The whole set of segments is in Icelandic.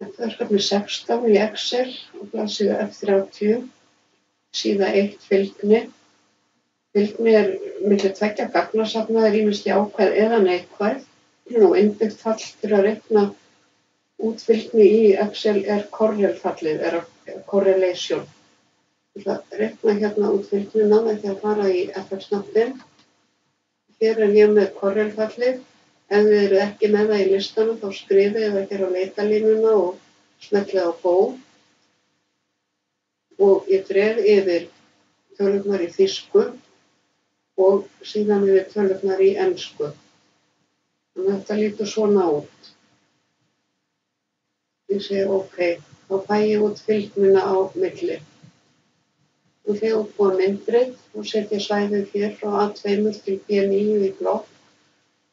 Þetta er verkefni 16 í Excel á blaðsíðu F30, síða 1 fylgni. Fylgni er milli tveggja gagnasafna, er ýmist jákvæð eða neikvæð og innbyggt fall fyrir að reikna út fylgni í Excel er correl-fallið, correlation. Ég ætla að reikna hérna út fylgnina með því að fara í FX-hnappinn. Hér er ég með correl-fallið. Ef þið eru ekki með það í listanum þá skrifið það hér á leitalínuna og smellið á Go. Og ég dreg yfir tölurnar í þýsku og síðan yfir tölurnar í ensku. Þannig að þetta lítur svona út. Ég segi OK, þá fæ ég út fylgnina á milli. Og þegar ég útbúa myndrið og setja svæðið hér frá A2 til B9 í blokk.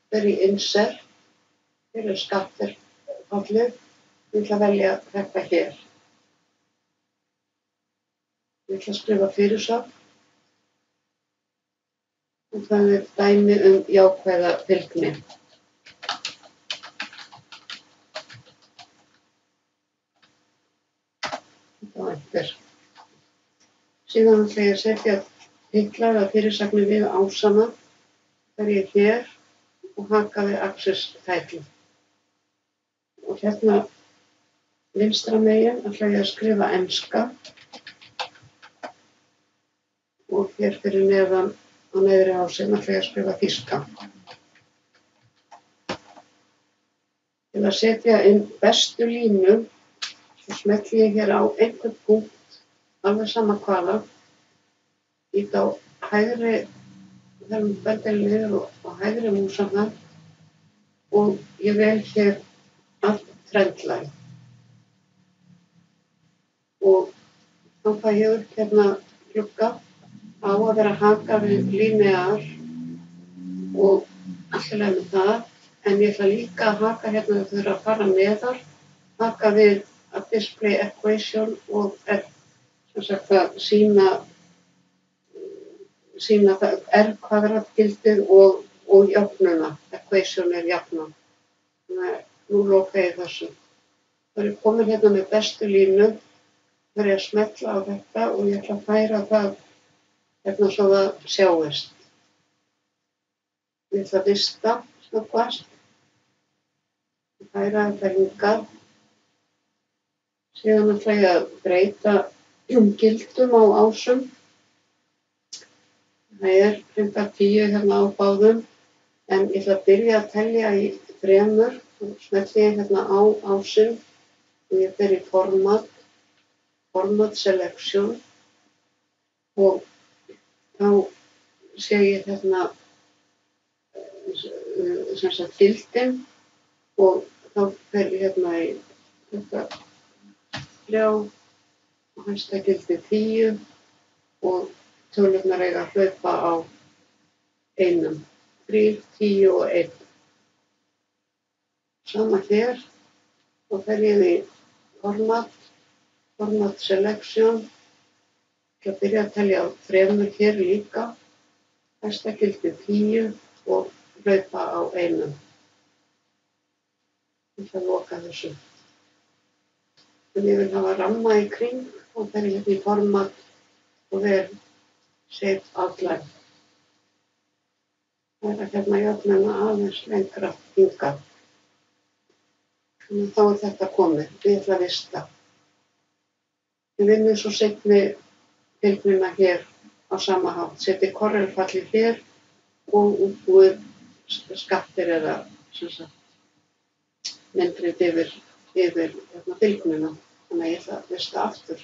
Fer í Insert, hér er skatterfallið, ég ætla að velja þetta hér. Ég ætla að skrifa fyrirsögn og það er dæmi jákvæða fylgni. Þetta var einhver. Síðan ætla ég að setja titla eða fyrirsagnir við ásana. Fer ég hér og haka við Access Title. Og hérna vinstra megin ætla ég að skrifa enska og hér fyrir neðan á neðri ásinn ætla ég að skrifa þýska. Til að setja inn bestu línu svo smelli ég hér á einhvern punkt alveg sama hvaða. Ít á hægri þessum bendilniður og hægri músarnar og ég vel hér allt trendline. Og þá fæ ég upp hérna glugga á að vera haka við linear og allt í lagi með það, en ég ætla líka að haka hérna þau þurfa að fara neðar, haka við að display equation og sem sagt að sýna það R-kvadratgildið og jöfnuna, equation er jafnan. Þannig að nú loka ég þessu. Það er komin hérna með bestu línu, það er að smetla á þetta og ég ætla að færa það hérna svo það sjáist. Ég ætla að vista snöggvast, færa þetta hingað. Síðan ætla ég að breyta gildum á ásum. Það er 10 hérna á báðum, en ég ætla að byrja að telja í 3 og smelli ég hérna á ásinn og ég fer í format selection og þá sé ég hérna sem sagt gildin og þá fer ég hérna í þetta 3 og hæsta gildi 10 og tölurnar eiga að hlaupa á 1, 3, 10 og 1. Sama hér, þá fer ég í format selection, ég ætla að byrja að telja á 3 hér líka, hæsta gildi 10 og hlaupa á 1. Ég ætla að loka þessu. En ég vil hafa ramma í kring og fer ég í format og ver Shape Outline. Það er hérna jöfnuna aðeins lengra hingað. Þannig þá er þetta komið. Ég ætla að vista. Ég vinnur svo seinni fylgnina hér á sama hátt. Seti correl-fallið hér og útbúið skattir eða sem sagt myndrið yfir hérna fylgnina. Þannig að ég ætla að vista aftur.